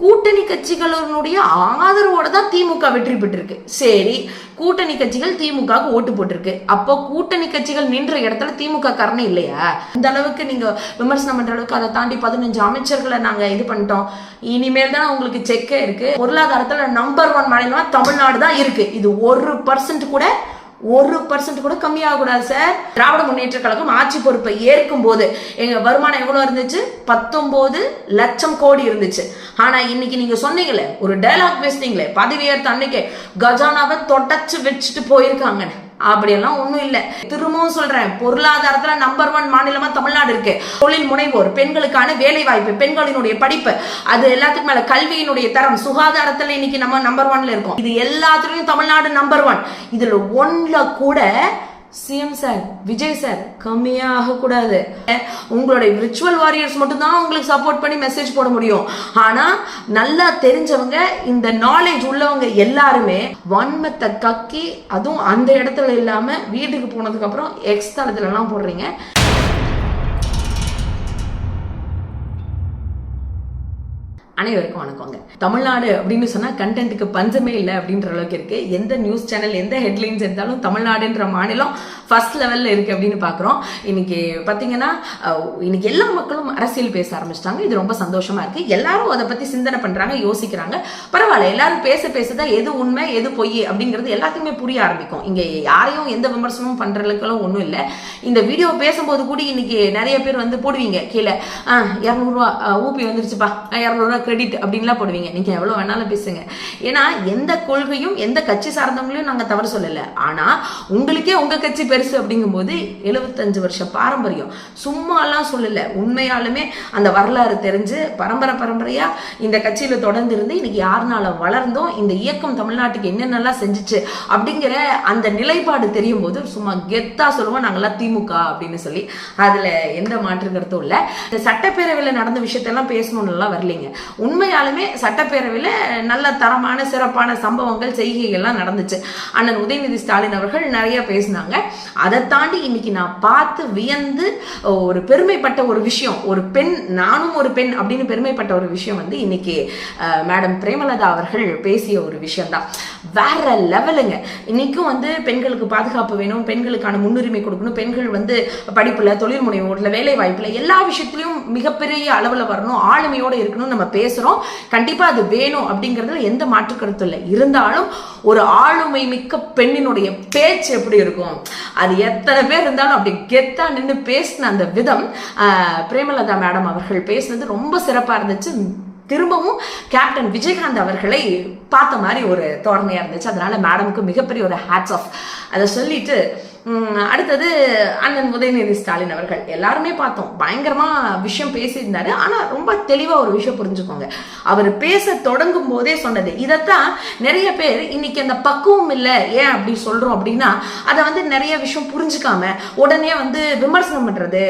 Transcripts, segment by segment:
கூட்டணி கட்சிகளுடைய ஆதரவோட தான் திமுக வெற்றி பெற்றிருக்கு. சரி, கூட்டணி கட்சிகள் திமுக ஓட்டு போட்டிருக்கு. அப்போ கூட்டணி கட்சிகள் நின்ற இடத்துல திமுக காரணம் இல்லையா? இந்த அளவுக்கு நீங்க விமர்சனம் பண்ற அளவுக்கு அதை தாண்டி 15 அமைச்சர்களை நாங்க இது பண்ணிட்டோம். இனிமேல் தான் உங்களுக்கு செக்கே இருக்கு. பொருளாதாரத்துல நம்பர் 1 மாநிலமா தமிழ்நாடு தான் இருக்கு. இது 1% கூட கம்மியாக கூடாது சார். திராவிட முன்னேற்ற கழகம் ஆட்சி பொறுப்பை ஏற்கும் போது எங்க வருமானம் எவ்வளவு இருந்துச்சு? 19 லட்சம் கோடி இருந்துச்சு. ஆனா இன்னைக்கு நீங்க சொன்னீங்களே, ஒரு டயலாக் பேசுனீங்களே, பதவியேற்ற அன்னைக்கு கஜானாவை தொடச்சு வச்சுட்டு போயிருக்காங்க. அப்படியெல்லாம் ஒண்ணும் இல்லை. திரும்பவும் சொல்றேன், பொருளாதாரத்துல நம்பர் 1 மாநிலமா தமிழ்நாடு இருக்கு. தொழில் முனைவோர், பெண்களுக்கான வேலை வாய்ப்பு, பெண்களினுடைய படிப்பு, அது எல்லாத்துக்கும் மேல கல்வியினுடைய தரம், சுகாதாரத்துல இன்னைக்கு நம்ம நம்பர் 1ல இருக்கோம். இது எல்லாத்துலயும் தமிழ்நாடு நம்பர் 1. இதுல 1ல கூட சிஎம் சார், விஜய் சார் கம்மியாக கூடாது. உங்களுடைய விர்ச்சுவல் வாரியர்ஸ் மட்டும் தான் உங்களுக்கு சப்போர்ட் பண்ணி மெசேஜ் போட முடியும். ஆனா நல்லா தெரிஞ்சவங்க, இந்த நாலேஜ் உள்ளவங்க எல்லாருமே வன்மத்தை கக்கி, அதுவும் அந்த இடத்துல இல்லாம வீட்டுக்கு போனதுக்கு அப்புறம் எக்ஸ் தளத்துல எல்லாம் போடுறீங்க. அனைவருக்கும் வணக்கங்க. தமிழ்நாடு அப்படின்னு சொன்னா கண்டென்ட்டுக்கு பஞ்சமே இல்லை அப்படின்ற அளவுக்கு இருக்கு. எந்த நியூஸ் சேனல், எந்த ஹெட்லைன்ஸ் எடுத்தாலும் தமிழ்நாடுன்ற மாநிலம் ஃபர்ஸ்ட் லெவல்ல இருக்கு அப்படின்னு பாக்குறோம். இன்னைக்கு பாத்தீங்கன்னா இன்னைக்கு எல்லா மக்களும் அரசியல் பேச ஆரம்பிச்சிட்டாங்க. இது ரொம்ப சந்தோஷமா இருக்கு. எல்லாரும் அதை பத்தி சிந்தனை பண்றாங்க, யோசிக்கிறாங்க. பரவாயில்ல, எல்லாரும் பேசதான் எது உண்மை எது பொய் அப்படிங்கிறது எல்லாத்துக்குமே புரிய ஆரம்பிக்கும். இங்க யாரையும் எந்த விமர்சனமும் பண்றதுக்கெல்லாம் ஒண்ணும் இல்லை. இந்த வீடியோ பேசும்போது கூட இன்னைக்கு நிறைய பேர் வந்து போடுவீங்க கீழே, 200 ரூபா ஊபி வந்துருச்சுப்பா, 200 ரூபா கிரெடிட் அப்படின்லாம் போடுவீங்க. நீங்க எவ்வளவு வேணாலும் பேசுங்க. ஏன்னா எந்த கொள்கையும் எந்த கட்சி சார்ந்தவங்களையும் நாங்க தவறு சொல்லல. ஆனா உங்களுக்கே உங்க கட்சி பெருசு அப்படிங்கும் போது 75 வருஷ பாரம்பரியம் சும்மா எல்லாம் சொல்லல. உண்மையாலுமே அந்த வரலாறு தெரிஞ்சு பரம்பரையா இந்த கட்சியில தொடர்ந்து இருந்து இன்னைக்கு யாருனால வளர்ந்தோம், இந்த இயக்கம் தமிழ்நாட்டுக்கு என்னென்னலாம் செஞ்சுச்சு அப்படிங்கிற அந்த நிலைப்பாடு தெரியும் போது சும்மா கெத்தா சொல்லுவோம் நாங்கெல்லாம் திமுக அப்படின்னு சொல்லி. அதுல எந்த மாற்று கருத்தும் இல்ல. இந்த சட்டப்பேரவையில நடந்த விஷயத்தெல்லாம் பேசணும்னு எல்லாம் வரலைங்க. உண்மையாலுமே சட்டப்பேரவையில் நல்ல தரமான சிறப்பான சம்பவங்கள், செய்கைகள்லாம் நடந்துச்சு. அண்ணன் உதயநிதி ஸ்டாலின் அவர்கள் நிறைய பேசினாங்க. அதை தாண்டி இன்னைக்கு நான் பார்த்து வியந்து ஒரு பெருமைப்பட்ட ஒரு விஷயம், ஒரு பெண், நானும் ஒரு பெண் அப்படின்னு பெருமைப்பட்ட ஒரு விஷயம் வந்து இன்னைக்கு மேடம் பிரேமலதா அவர்கள் பேசிய ஒரு விஷயம் தான். வேற லெவலுங்க. இன்னைக்கும் வந்து பெண்களுக்கு பாதுகாப்பு வேணும், பெண்களுக்கான முன்னுரிமை கொடுக்கணும், பெண்கள் வந்து படிப்புல, தொழில் முனைவோர்ல, வேலை வாய்ப்புல எல்லா விஷயத்திலையும் மிகப்பெரிய அளவுல வரணும், ஆளுமையோட இருக்கணும் நம்ம பேசுறோம். கண்டிப்பா அது வேணும் அப்படிங்கறதுல எந்த மாற்று கருத்தும் இல்லை. இருந்தாலும் ஒரு ஆளுமை மிக்க பெண்ணினுடைய பேச்சு எப்படி இருக்கும், அது எத்தனை பேர் இருந்தாலும் அப்படி கெத்தா நின்று பேசின அந்த விதம், பிரேமலதா மேடம் அவர்கள் பேசினது ரொம்ப சிறப்பா இருந்துச்சு. திரும்பவும் கேப்டன் விஜயகாந்த் அவர்களை பார்த்த மாதிரி ஒரு தோரணையா இருந்துச்சு. அதனால மேடமுக்கு மிகப்பெரிய ஒரு ஹேட்ஸ் ஆஃப். அதை சொல்லிட்டு அடுத்தது அண்ணன் உதயநிதி ஸ்டாலின் அவர்கள் எல்லாருமே பார்த்தோம், பயங்கரமா விஷயம் பேசியிருந்தாரு. ஆனா ரொம்ப தெளிவா ஒரு விஷயம் புரிஞ்சுக்கோங்க, அவர் பேச தொடங்கும் போதே சொன்னது இதைத்தான் நிறைய பேர் இன்னைக்கு அந்த பக்குவம் இல்லை. ஏன் அப்படி சொல்றோம் அப்படின்னா, அதை வந்து நிறைய விஷயம் புரிஞ்சுக்காம உடனே வந்து விமர்சனம் பண்றது,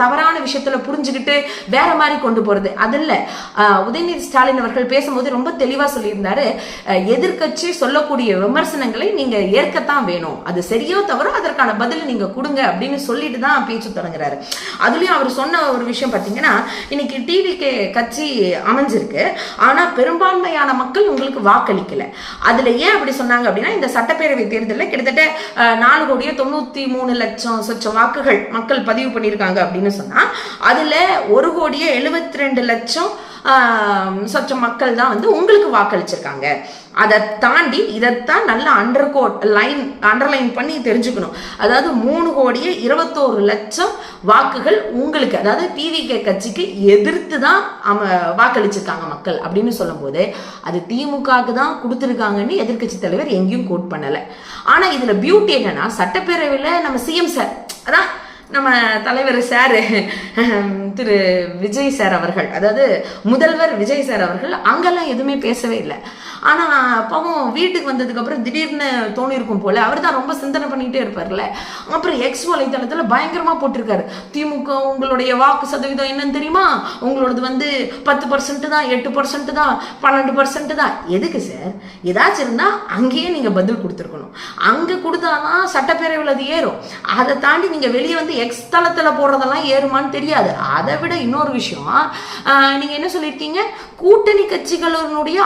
தவறான விஷயத்துல புரிஞ்சுக்கிட்டு வேற மாதிரி கொண்டு போறது, அது இல்ல. உதயநிதி ஸ்டாலின் அவர்கள் பேசும்போது ரொம்ப தெளிவா சொல்லியிருந்தாரு, எதிர்கட்சி சொல்லக்கூடிய விமர்சனங்களை நீங்க ஏற்கத்தான் வேணும், அது சரியோ தவறோ அதற்கான பதில் நீங்க கொடுங்க அப்படின்னு சொல்லிட்டு தான் பேச்சு தொடங்குறாரு. அதுலயும் அவர் சொன்ன ஒரு விஷயம் பாத்தீங்கன்னா, இன்னைக்கு டிவிகே கட்சி அமைஞ்சிருக்கு, ஆனா பெரும்பான்மையான மக்கள் உங்களுக்கு வாக்களிக்கல. அதுல ஏன் அப்படி சொன்னாங்க அப்படின்னா, இந்த சட்டப்பேரவை தேர்தலில் கிட்டத்தட்ட 4,93,00,000 வாக்குகள் மக்கள் பதிவு பண்ணியிருக்காங்க அப்படின்னு சொன்னா, அதுல 1,72,00,000 சொச்ச மக்கள் தான் வந்து உங்களுக்கு வாக்களிச்சிருக்காங்க. அதை தாண்டி இதைத்தான் நல்லா அண்டர்லைன் பண்ணி தெரிஞ்சுக்கணும். அதாவது 3,21,00,000 வாக்குகள் உங்களுக்கு, அதாவது டிவிகே கட்சிக்கு எதிர்த்து தான் வாக்களிச்சிருக்காங்க மக்கள் அப்படின்னு சொல்லும் போது, அது திமுகவுக்கு தான் கொடுத்துருக்காங்கன்னு எதிர்கட்சி தலைவர் எங்கேயும் கோட் பண்ணல. ஆனா இதுல பியூட்டி என்னன்னா, சட்டப்பேரவையில நம்ம சிஎம் சார், அதான் நம்ம தலைவர் சார் திரு விஜய் சார் அவர்கள், அதாவது முதல்வர் விஜய் சார் அவர்கள் அங்கெல்லாம் எதுவுமே பேசவே இல்லை. ஆனா பாவம் வீட்டுக்கு வந்ததுக்கு அப்புறம் திடீர்னு தோணி இருக்கும் போல, அவர் தான் ரொம்ப சிந்தனை பண்ணிட்டே இருப்பார்ல. அப்புறம் எக்ஸ் வலைத்தளத்துல பயங்கரமா போட்டிருக்காரு, திமுக உங்களுடைய வாக்கு சதவீதம் என்னன்னு தெரியுமா, உங்களோடது வந்து 10% தான், 8% தான், 12% தான். எதுக்கு சார்? ஏதாச்சும் இருந்தா அங்கேயே நீங்க பதில் கொடுத்துருக்கணும். அங்க கொடுத்தாதான் சட்டப்பேரவையில் அது ஏறும். அதை தாண்டி நீங்க வெளியே வந்து எக்ஸ் தளத்துல போடுறதெல்லாம் ஏறுமான்னு தெரியாது. அதை விட இன்னொரு விஷயம், நீங்க என்ன சொல்லியிருக்கீங்க, கூட்டணி கட்சிகளுடைய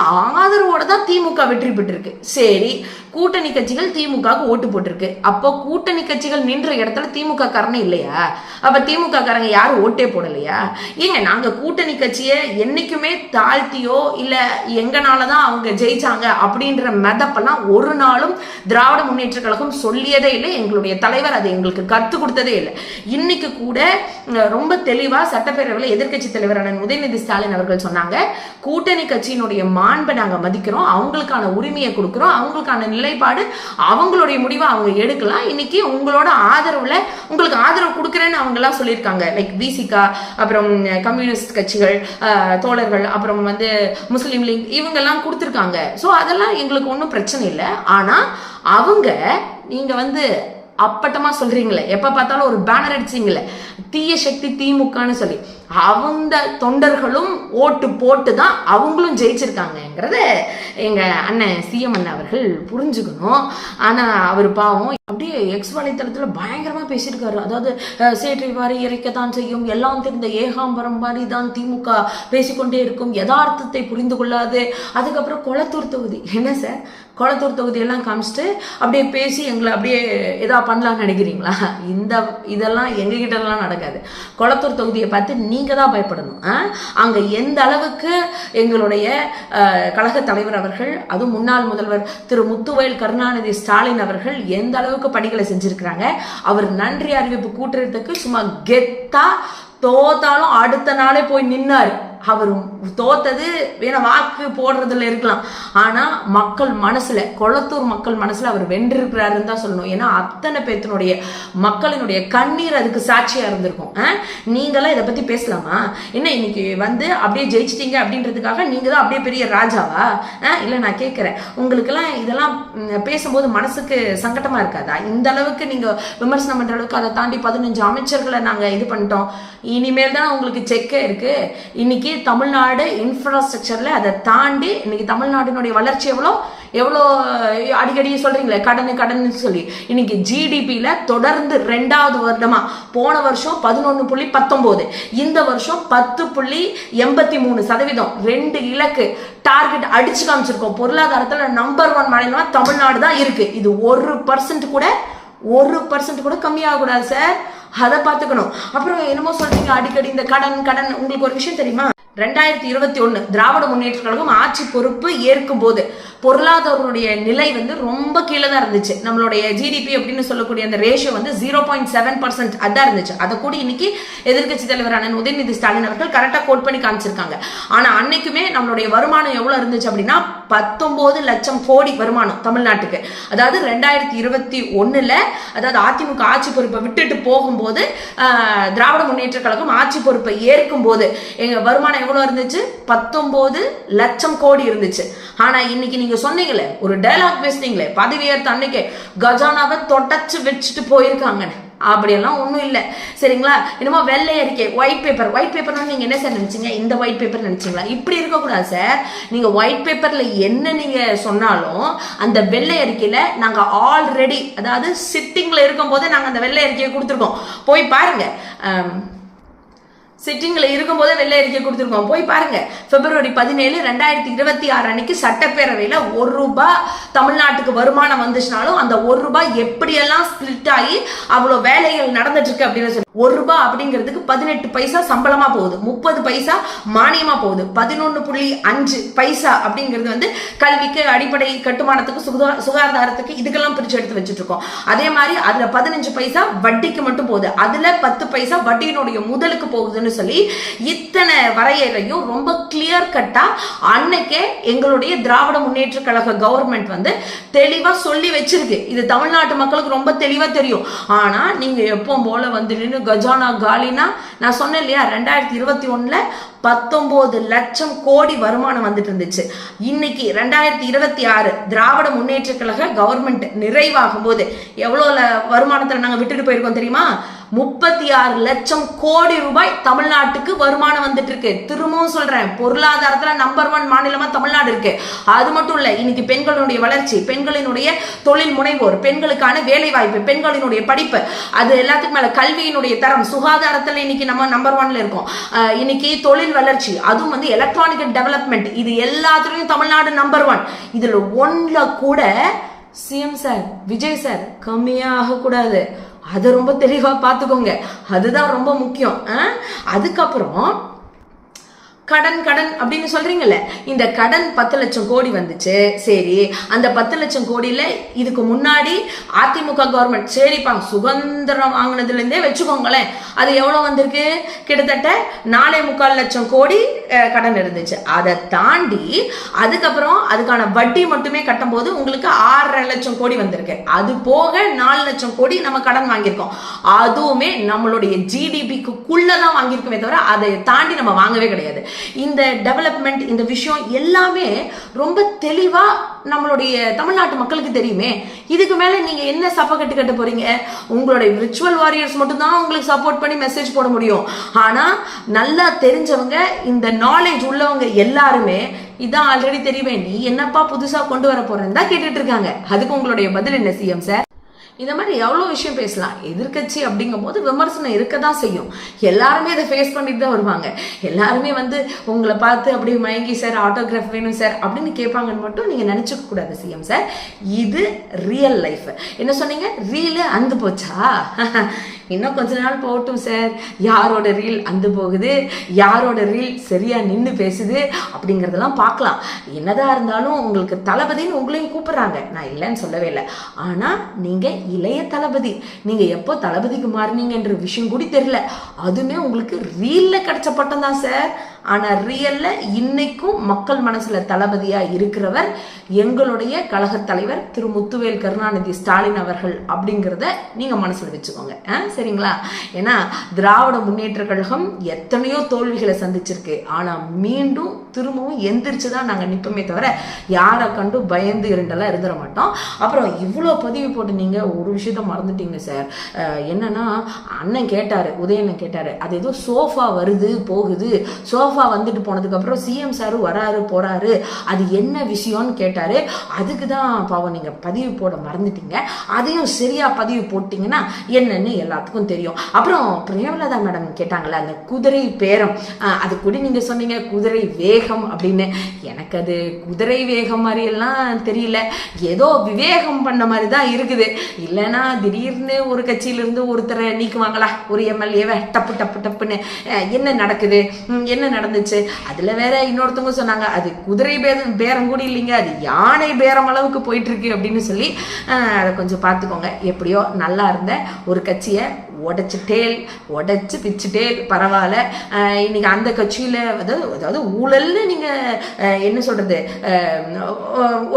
ஆதரவோட தான் திமுக வெற்றி பெற்றிருக்கு. சரி, கூட்டணி கட்சிகள் திமுகவுக்கு ஓட்டு போட்டிருக்கு. அப்போ கூட்டணி கட்சிகள் நின்ற இடத்துல திமுக காரனே இல்லையா? அப்ப திமுக காரங்க யாரும் ஓட்டே போடலையா? ஏங்க, நாங்க கூட்டணி கட்சியை என்னைக்குமே தாழ்த்தியோ இல்ல எங்கனாலதான் அவங்க ஜெயிச்சாங்க அப்படின்ற மெதப்பெல்லாம் ஒரு நாளும் திராவிட முன்னேற்ற கழகம் சொல்லியதே இல்லை. எங்களுடைய தலைவர் அதை எங்களுக்கு கத்து கொடுத்ததே இல்லை. இன்னைக்கு கூட ரொம்ப தெளிவா சட்டப்பேரவையில் எதிர்கட்சி தலைவரான உதயநிதி ஸ்டாலின் அவர்கள் சொன்னாங்க, கூட்டணி கட்சியினுடைய மாண்பை நாங்க மதிக்கிறோம், அவங்களுக்கான உரிமையை கொடுக்கிறோம், அவங்களுக்கான நிலைப்பாடு அவங்களுடைய முடிவை அவங்க எடுக்கலாம். இன்னைக்கு உங்களோட ஆதரவுல உங்களுக்கு ஆதரவு கொடுக்குறேன்னு அவங்க எல்லாம் சொல்லியிருக்காங்க. லைக் பிசிகா, அப்புறம் கம்யூனிஸ்ட் கட்சிகள் தோழர்கள், அப்புறம் முஸ்லீம் லீக், இவங்க எல்லாம் கொடுத்துருக்காங்க. ஸோ அதெல்லாம் எங்களுக்கு ஒன்றும் பிரச்சனை இல்லை. ஆனா அவங்க நீங்க அப்பட்டமா சொல்றீங்களே, எப்ப பார்த்தாலும் ஒரு பேனர் அடிச்சீங்களே தீய சக்தி திமுகன்னு சொல்லி, அவங்க தொண்டர்களும் ஓட்டு போட்டு தான் அவங்களும் ஜெயிச்சிருக்காங்கிறத எங்க அண்ணன் சிஎம் அண்ணன் அவர்கள் புரிஞ்சுக்கணும். ஆனா அவர் பாவம் அப்படியே எக்ஸ் வலைத்தளத்துல பயங்கரமா பேசியிருக்காரு. அதாவது சேற்றை வாரி இறைக்கத்தான் செய்யும், எல்லாம் தெரிந்த ஏகாம்பரம் மாதிரி தான் திமுக பேசிக்கொண்டே இருக்கும், யதார்த்தத்தை புரிந்து கொள்ளாது. அதுக்கப்புறம் கொளத்தூர் தொகுதி, என்ன சார் கொளத்தூர் தொகுதியெல்லாம் காமிச்சிட்டு அப்படியே பேசி எங்களை அப்படியே எதா பண்ணலாம்னு நினைக்கிறீங்களா? இதெல்லாம் எங்ககிட்ட எல்லாம் நடக்காது. கொளத்தூர் தொகுதியை பார்த்து நீங்க தான் பயப்படணும். அங்க எந்த அளவுக்கு எங்களுடைய கழக தலைவர் அவர்கள், அதுவும் முன்னாள் முதல்வர் திரு முத்துவேல் கருணாநிதி ஸ்டாலின் அவர்கள் எந்த அளவுக்கு பணிகளை செஞ்சிருக்கிறாங்க. அவர் நன்றி அறிவிப்பு கூட்டுறதுக்கு சும்மா கெத்தா தோத்தாலும் அடுத்த நாளே போய் நின்னாரு. அவர் தோத்தது வேணா வாக்கு போடுறதுல இருக்கலாம், ஆனா மக்கள் மனசுல, கொளத்தூர் மக்கள் மனசுல அவர் வென்றிருக்கிறாருன்னு தான் சொல்லணும். ஏன்னா அத்தனை பேத்தினுடைய மக்களினுடைய கண்ணீர் அதுக்கு சாட்சியா இருந்திருக்கும். நீங்களாம் இதை பத்தி பேசலாமா? என்ன இன்னைக்கு அப்படியே ஜெயிச்சிட்டீங்க அப்படின்றதுக்காக நீங்க தான் அப்படியே பெரிய ராஜாவா? இல்ல நான் கேட்கிறேன், உங்களுக்கு எல்லாம் இதெல்லாம் பேசும்போது மனசுக்கு சங்கடமா இருக்காதா? இந்த அளவுக்கு நீங்க விமர்சனம் பண்ற அளவுக்கு அதை தாண்டி 15 அமைச்சர்களை நாங்க இது பண்ணிட்டோம், இனிமேல் தான் உங்களுக்கு செக்கே இருக்கு. இன்னைக்கு தமிழ்நாடு இன்ஃப்ராஸ்ட்ரக்சர்ல அதை தாண்டி இன்னைக்கு தமிழ்நாட்டினுடைய வளர்ச்சி எவ்வளோ அடிக்கடி சொல்றீங்களே கடன் சொல்லி, இன்னைக்கு ஜிடிபியில தொடர்ந்து 2வது வருடமா, போன வருஷம் 11.19, இந்த வருஷம் 10.83%, 2 இலக்கு டார்கெட் அடிச்சு காமிச்சிருக்கோம். பொருளாதாரத்துல நம்பர் 1 மாநிலமா தமிழ்நாடு தான் இருக்கு. இது 1% கூட கம்மியாகக்கூடாது சார், அதை பார்த்துக்கணும். அப்புறம் என்னமோ சொல்றீங்க அடிக்கடி இந்த கடன். உங்களுக்கு ஒரு விஷயம் தெரியுமா? 2021 திராவிட முன்னேற்ற கழகம் ஆட்சி பொறுப்பு ஏற்கும் போது பொருளாதாரனுடைய நிலை ரொம்ப கீழே தான் இருந்துச்சு. நம்மளுடைய ஜிடிபி அப்படின்னு சொல்லக்கூடிய அந்த ரேஷியோ 0.7% அதான் இருந்துச்சு. அதை கூட இன்னைக்கு எதிர்கட்சி தலைவரான உதயநிதி ஸ்டாலின் அவர்கள் கரெக்டா கோட் பண்ணி காமிச்சிருக்காங்க. ஆனா அன்னைக்குமே நம்மளுடைய வருமானம் எவ்வளவு இருந்துச்சு அப்படின்னா 19 லட்சம் கோடி வருமானம் தமிழ்நாட்டுக்கு. அதாவது 2021 அதாவது அதிமுக ஆட்சி பொறுப்பை விட்டுட்டு போகும்போது, திராவிட முன்னேற்ற கழகம் ஆட்சி பொறுப்பை ஏற்கும் போது எங்க வருமானம் எவ்வளவு இருந்துச்சு? 19 லட்சம் கோடி இருந்துச்சு. ஆனா இன்னைக்கு நீங்க சொன்னீங்களே, ஒரு டயலாக் பேசுனீங்களே, பதவியேற்ற அன்னைக்கு கஜானாவை தொடச்சு வச்சுட்டு போயிருக்காங்க. அப்படியெல்லாம் ஒன்றும் இல்லை, சரிங்களா? என்னமோ வெள்ளை அறிக்கை, ஒயிட் பேப்பர்னா நீங்க என்ன சார் நினைச்சீங்க? இந்த ஒயிட் பேப்பர் நினைச்சீங்களா? இப்படி இருக்கக்கூடாது சார். நீங்க ஒயிட் பேப்பர்ல என்ன நீங்க சொன்னாலும் அந்த வெள்ளை அறிக்கையில நாங்க ஆல்ரெடி, அதாவது சிட்டிங்ல இருக்கும் போதே நாங்க அந்த வெள்ளை அறிக்கையை கொடுத்துருக்கோம். போய் பாருங்க, சிட்டிங்ல இருக்கும்போதே வெள்ளை அறிக்கை கொடுத்துருக்கோம், போய் பாருங்க. பிப்ரவரி 17, 2026 அன்னைக்கு சட்டப்பேரவையில ₹1 தமிழ்நாட்டுக்கு வருமானம் வந்துச்சுனாலும் அந்த ₹1 எப்படியெல்லாம் ஸ்பிளிட் ஆகி அவ்வளவு வேலைகள் நடந்துட்டு இருக்கு அப்படின்னு சொல்லி, ₹1 அப்படிங்கிறதுக்கு 18 பைசா சம்பளமா போகுது, 30 பைசா மானியமா போகுது, 11.5 பைசா அப்படிங்கிறது கல்விக்கு, அடிப்படை கட்டுமானத்துக்கு, சுகாதாரத்துக்கு, இதுக்கெல்லாம் பிரிச்சு எடுத்து வச்சுட்டு இருக்கோம். அதே மாதிரி அதுல 15 பைசா வட்டிக்கு மட்டும் போகுது, அதுல 10 பைசா வட்டியினுடைய முதலுக்கு போகுதுன்னு சொல்லி இத்தனை வரையறையும் ரொம்ப கிளியர் கட்டா அன்னைக்கே எங்களுடைய திராவிட முன்னேற்ற கழக கவர்மெண்ட் தெளிவா சொல்லி வச்சிருக்கு. இது தமிழ்நாட்டு மக்களுக்கு ரொம்ப தெளிவா தெரியும். ஆனா நீங்க எப்பவும் போல நின்று கஜானா காலினா, நான் சொன்னேன் இல்லையா, 2021 19 லட்சம் கோடி வருமானம் வந்துட்டு இருந்துச்சு. இன்னைக்கு 2026 திராவிட முன்னேற்ற கழக கவர்மெண்ட் நிறைவாகும் போது எவ்வளவு வருமானத்தை நாங்க விட்டுட்டு போயிருக்கோம் தெரியுமா? 36 லட்சம் கோடி ரூபாய் தமிழ்நாட்டுக்கு வருமானம் வந்துட்டு இருக்கு. திரும்பவும் சொல்றேன், பொருளாதாரத்துல நம்பர் 1 மாநிலமா தமிழ்நாடு இருக்கு. அது மட்டும் இல்ல, இன்னைக்கு பெண்களுடைய வளர்ச்சி, பெண்களினுடைய தொழில் முனைவோர், பெண்களுக்கான வேலை வாய்ப்பு, பெண்களினுடைய படிப்பு, அது எல்லாத்துக்கும் மேல கல்வியினுடைய தரம், சுகாதாரத்துல இன்னைக்கு நம்ம நம்பர் 1ல இருக்கோம். இன்னைக்கு தொழில் வளர்ச்சி, அதுவும் வந்து எலக்ட்ரானிக் டெவலப்மெண்ட், இது எல்லாத்துலயும் தமிழ்நாடு நம்பர் 1. இதுல 1ல கூட சிஎம் சார், விஜய் சார் கம்மியாக கூடாது. அதை ரொம்ப தெளிவா பார்த்துக்கோங்க, அதுதான் ரொம்ப முக்கியம். அதுக்கப்புறம் கடன் கடன் அப்படின்னு சொல்றீங்கல்ல, இந்த கடன் 10 லட்சம் கோடி வந்துச்சு. சரி, அந்த 10 லட்சம் கோடியில இதுக்கு முன்னாடி அதிமுக கவர்மெண்ட், சரிப்பா சுதந்திரம் வாங்கினதுல இருந்தே வச்சுக்கோங்களேன், அது எவ்வளவு வந்திருக்கு? கிட்டத்தட்ட 4.25 லட்சம் கோடி கடன் இருந்துச்சு. அதை தாண்டி அதுக்கப்புறம் அதுக்கான வட்டி மட்டுமே கட்டும் போது உங்களுக்கு 6.5 லட்சம் கோடி வந்திருக்கு. அது போக 4 லட்சம் கோடி நம்ம கடன் வாங்கியிருக்கோம். அதுவுமே நம்மளுடைய ஜிடிபிக்குள்ளதான் வாங்கியிருக்கோமே தவிர அதை தாண்டி நம்ம வாங்கவே கிடையாது. இந்த டெவலப்மெண்ட், இந்த விஷயம் எல்லாமே ரொம்ப தெளிவா நம்மளுடைய தமிழ்நாட்டு மக்களுக்கு தெரியுமே. இதுக்கு மேல நீங்க என்ன சப்ப கட்டு போறீங்க? உங்களுடைய விர்ச்சுவல் வாரியர்ஸ் மட்டும் தான் உங்களுக்கு சப்போர்ட் பண்ணி மெசேஜ் போட முடியும். ஆனா நல்லா தெரிஞ்சவங்க, இந்த நாலேஜ் உள்ளவங்க எல்லாருமே இதான் ஆல்ரெடி தெரியுமே, நீ என்னப்பா புதுசா கொண்டு வர போறேன்னு தான் கேட்டுட்டு இருக்காங்க. அதுக்கு உங்களுடைய பதில் என்ன சிஎம் சார்? இந்த மாதிரி எவ்வளோ விஷயம் பேசலாம். எதிர்கட்சி அப்படிங்கும் போது விமர்சனம் இருக்கதான் செய்யும். எல்லாருமே இதை ஃபேஸ் பண்ணிட்டு தான் வருவாங்க. எல்லாருமே வந்து உங்களை பார்த்து அப்படியே மயங்கி சார் ஆட்டோகிராஃப் வேணும் சார் அப்படின்னு கேட்பாங்கன்னு மட்டும் நீங்கள் நினச்சிக்க கூடாது சிஎம் சார். இது ரியல் லைஃப். என்ன சொன்னீங்க? ரீலு அந்து போச்சா? இன்னும் கொஞ்ச நாள் போகட்டும் சார். யாரோட ரீல் அந்து போகுது, யாரோட ரீல் சரியா நின்று பேசுது அப்படிங்கிறதெல்லாம் பார்க்கலாம். என்னதான் இருந்தாலும் உங்களுக்கு தளபதின்னு உங்களையும் கூப்பிடுறாங்க, நான் இல்லைன்னு சொல்லவே இல்லை. ஆனால் நீங்கள் இளைய தளபதி, நீங்க எப்போ தளபதிக்கு மாறினீங்கன்ற விஷயம் கூட தெரியல. அதுவுமே உங்களுக்கு ரீல்ல கிடைச்ச பட்டம் தான் சார். ஆனா ரியல்ல இன்னைக்கும் மக்கள் மனசுல தளபதியா இருக்கிறவர் எங்களுடைய கழக தலைவர் திரு முத்துவேல் கருணாநிதி ஸ்டாலின் அவர்கள் அப்படிங்கிறத நீங்க மனசுல வச்சுக்கோங்க, சரிங்களா? ஏன்னா திராவிட முன்னேற்ற கழகம் எத்தனையோ தோல்விகளை சந்திச்சிருக்கு. ஆனா மீண்டும் திரும்பவும் எந்திரிச்சுதான் நாங்க நிற்போமே தவிர யாரை கண்டு பயந்து இருண்டெல்லாம் இருந்துட மாட்டோம். அப்புறம் இவ்வளோ பதிவு போட்டு நீங்க ஒரு விஷயத்த மறந்துட்டீங்க சார். என்னன்னா அண்ணன் கேட்டாரு, உதயண்ணன் கேட்டாரு, அது ஏதோ சோஃபா வருது போகுது, சோஃபா வந்துட்டு போனதுக்கு அப்புறம் சிஎம் சார் வராரு போறாரு, அது என்ன விஷயம்னு கேட்டாரு. அதுக்கு தான் பாவம் நீங்க பதிவு போட மறந்துட்டீங்க. அதையும் சரியா பதிவு போட்டீங்கன்னா என்னன்னு எல்லாத்துக்கும் தெரியும். அப்புறம் பிரேமலதா மேடம் கேட்டாங்கல்ல அந்த குதிரை பேரம், அது கூட நீங்க சொன்னீங்க குதிரை வேகம் அப்படின்னு. எனக்கு அது குதிரை வேகம் மாதிரி எல்லாம் தெரியல, ஏதோ விவேகம் பண்ண மாதிரி தான் இருக்குது. இல்லைன்னா திடீர்னு ஒரு கட்சியிலிருந்து ஒருத்தரை நீக்குவாங்களா, ஒரு எம்எல்ஏவை டப்பு டப்பு டப்புன்னு என்ன நடக்குது, என்ன நடந்துச்சு. அதுல வேற இன்னொருத்தவங்க சொன்னாங்க அது குதிரை பேரம் கூட இல்லைங்க, அது யானை பேரம் அளவுக்கு போயிட்டு இருக்கு அப்படின்னு சொல்லி அதை கொஞ்சம் பார்த்துக்கோங்க. எப்படியோ நல்லா இருந்த ஒரு கட்சியை உடைச்சு பிச்சுட்டே பரவாயில்ல. இன்னைக்கு அந்த கட்சியில அதாவது ஊழல்னு நீங்க என்ன சொல்றது,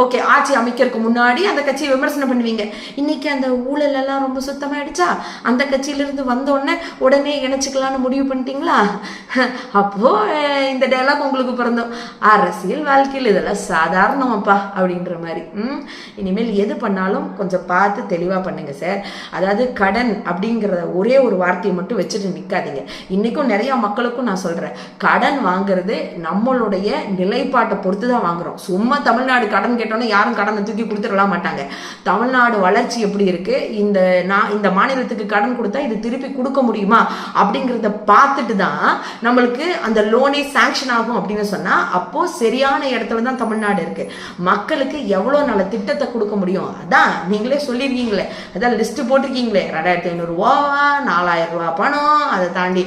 ஓகே ஆட்சி அமைக்கிறதுக்கு முன்னாடி அந்த கட்சியை விமர்சனம் பண்ணுவீங்க. இன்னைக்கு அந்த ஊழல் எல்லாம் ரொம்ப சுத்தமாயிடுச்சா, அந்த கட்சியிலிருந்து வந்தோடனே உடனே இணைச்சிக்கலான்னு முடிவு பண்ணிட்டீங்களா? அப்போ இந்த டைலாக் உங்களுக்கு பிறந்தோம். அரசியல் வாழ்க்கையில் இதெல்லாம் சாதாரணமாப்பா அப்படின்ற மாதிரி. இனிமேல் எது பண்ணாலும் கொஞ்சம் பார்த்து தெளிவா பண்ணுங்க சார். அதாவது கடன் அப்படிங்கிறத ஒரே ஒரு வார்த்தையை மட்டும் வச்சுட்டு நிற்காதீங்க. இன்னைக்கும் நிறைய மக்களுக்கும் நான் சொல்றேன், கடன் வாங்குறது நம்மளுடைய நிலைப்பாட்டை பொறுத்து தான் வாங்குறோம். சும்மா தமிழ்நாடு கடன் கேட்டோன்னே யாரும் கடனை தூக்கி கொடுத்துடலாம் மாட்டாங்க. தமிழ்நாடு வளர்ச்சி எப்படி இருக்கு, இந்த மாநிலத்துக்கு கடன் கொடுத்தா இது திருப்பி கொடுக்க முடியுமா அப்படிங்கிறத பார்த்துட்டு தான் நம்மளுக்கு அந்த லோனே சாங்ஷன் ஆகும் அப்படின்னு சொன்னா, அப்போ சரியான இடத்துல தான் தமிழ்நாடு இருக்கு. மக்களுக்கு எவ்வளவு நல்ல திட்டத்தை கொடுக்க முடியும், அதான் நீங்களே சொல்லியிருக்கீங்களே, அதான் லிஸ்ட் போட்டிருக்கீங்களே, 2500 ரூபா 4000 ரூபா பணம், அதை தாண்டி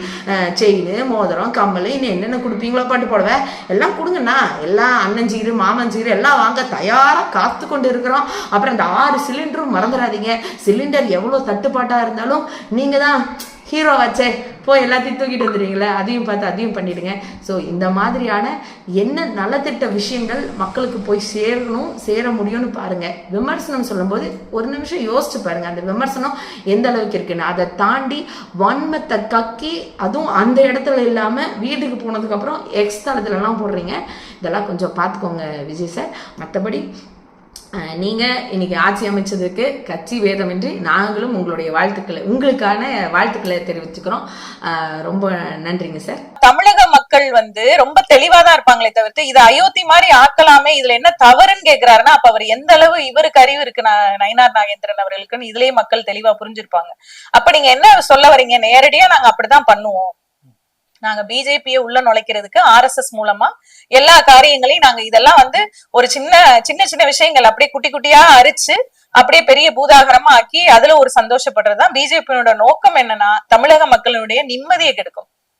செயின் மோதிரம் கம்மல் இன்னும் என்னென்ன கொடுப்பீங்களோ பாட்டு போடுவேன் எல்லாம் கொடுங்கண்ணா, எல்லாம் அண்ணஞ்சீரு மாமஞ்சீரு எல்லாம் வாங்க தயாரா காத்து கொண்டு இருக்கிறோம். அப்புறம் இந்த 6 சிலிண்டரும் மறந்துடாதீங்க. சிலிண்டர் எவ்வளவு தட்டுப்பாட்டா இருந்தாலும் நீங்க தான் ஹீரோ வச்சே போய் எல்லாத்தையும் தூக்கிட்டு வந்துடுவீங்களே, அதையும் பார்த்து அதையும் பண்ணிடுங்க. ஸோ இந்த மாதிரியான என்ன நலத்திட்ட விஷயங்கள் மக்களுக்கு போய் சேர முடியும்னு பாருங்க. விமர்சனம் சொல்லும்போது ஒரு நிமிஷம் யோசிச்சு பாருங்க, அந்த விமர்சனம் எந்த அளவுக்கு இருக்குன்னு. அதை தாண்டி வன்மத்தை கக்கி அதுவும் அந்த இடத்துல இல்லாம வீட்டுக்கு போனதுக்கு அப்புறம் எக்ஸ் தளத்துலலாம் போடுறீங்க. இதெல்லாம் கொஞ்சம் பார்த்துக்கோங்க விஜய் சார். மற்றபடி நீங்க இன்னைக்கு ஆட்சி அமைச்சதுக்கு கட்சி வேதமின்றி நாங்களும் உங்களுடைய உங்களுக்கான வாழ்த்துக்களை தெரிவிச்சுக்கிறோம். ரொம்ப நன்றிங்க சார். தமிழக மக்கள் ரொம்ப தெளிவாதான் இருப்பாங்களே தவிர்த்து இது அயோத்தி மாதிரி ஆக்கலாமே, இதுல என்ன தவறுன்னு கேக்குறாருன்னா அப்ப அவர் எந்த அளவு இவருக்கு அறிவு இருக்கு நயினார் நாகேந்திரன் அவர்களுக்குன்னு இதுலயே மக்கள் தெளிவா புரிஞ்சிருப்பாங்க. அப்ப நீங்க என்ன சொல்ல வரீங்க? நேரடியா நாங்க அப்படிதான் பண்ணுவோம், நாங்க பிஜேபியை உள்ள நுழைக்கிறதுக்கு RSS மூலமா எல்லா காரியங்களையும் நாங்க இதெல்லாம் ஒரு சின்ன சின்ன சின்ன விஷயங்கள் அப்படியே குட்டி குட்டியா அரிச்சு அப்படியே பெரிய பூதாகரமா ஆக்கி அதுல ஒரு சந்தோஷப்படுறதுதான் பிஜேபியோட நோக்கம். என்னன்னா தமிழக மக்களுடைய நிம்மதியை கெடுக்கும்.